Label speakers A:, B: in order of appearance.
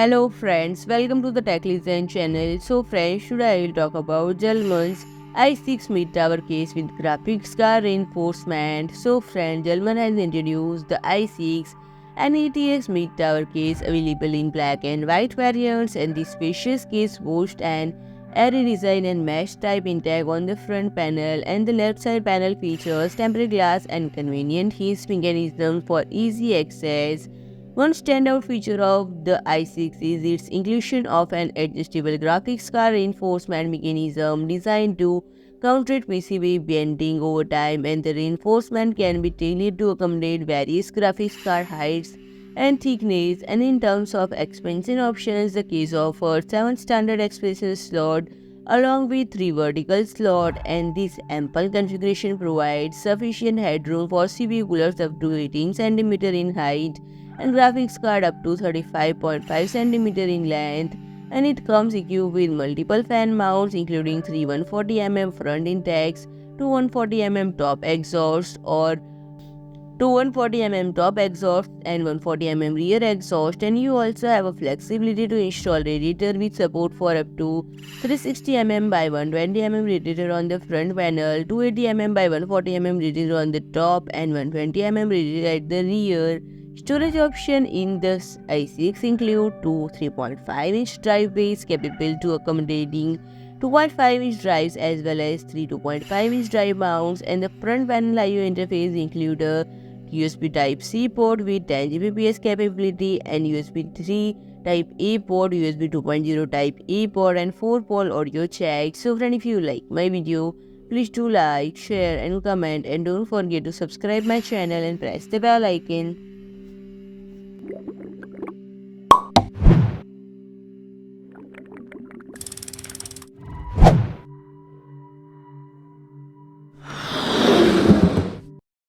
A: Hello friends, welcome to the Tech Listen channel. So friends, today I will talk about Gelman's i6 mid-tower case with graphics card reinforcement. So friend, Gelman has introduced the i6 and ATX mid-tower case available in black and white variants, and the spacious case boasts an airy design and mesh type intake on the front panel, and the left side panel features tempered glass and convenient hinge mechanism for easy access. One standout feature of the i6 is its inclusion of an adjustable graphics card reinforcement mechanism designed to counteract PCB bending over time, and the reinforcement can be tailored to accommodate various graphics card heights and thickness. And in terms of expansion options, the case offers 7 standard expansion slots along with 3 vertical slots, and this ample configuration provides sufficient headroom for CPU coolers up to 18 cm in height and graphics card up to 35.5 cm in length, and it comes equipped with multiple fan mounts including 3 140mm front intakes, 2 140mm top exhaust or two 140mm top exhaust and 140mm rear exhaust, and you also have a flexibility to install radiator with support for up to 360mm by 120mm radiator on the front panel, 280mm by 140mm radiator on the top, and 120mm radiator at the rear. Storage option in this i6 include two 3.5-inch drive bays capable to accommodating 2.5-inch drives as well as three 2.5-inch drive mounts, and the front panel I/O interface include a USB Type-C port with 10 Gbps capability and USB 3 Type-A port, USB 2.0 Type-A port, and 4-pole audio jack. So friend, if you like my video, please do like, share and comment, and don't forget to subscribe my channel and press the bell icon.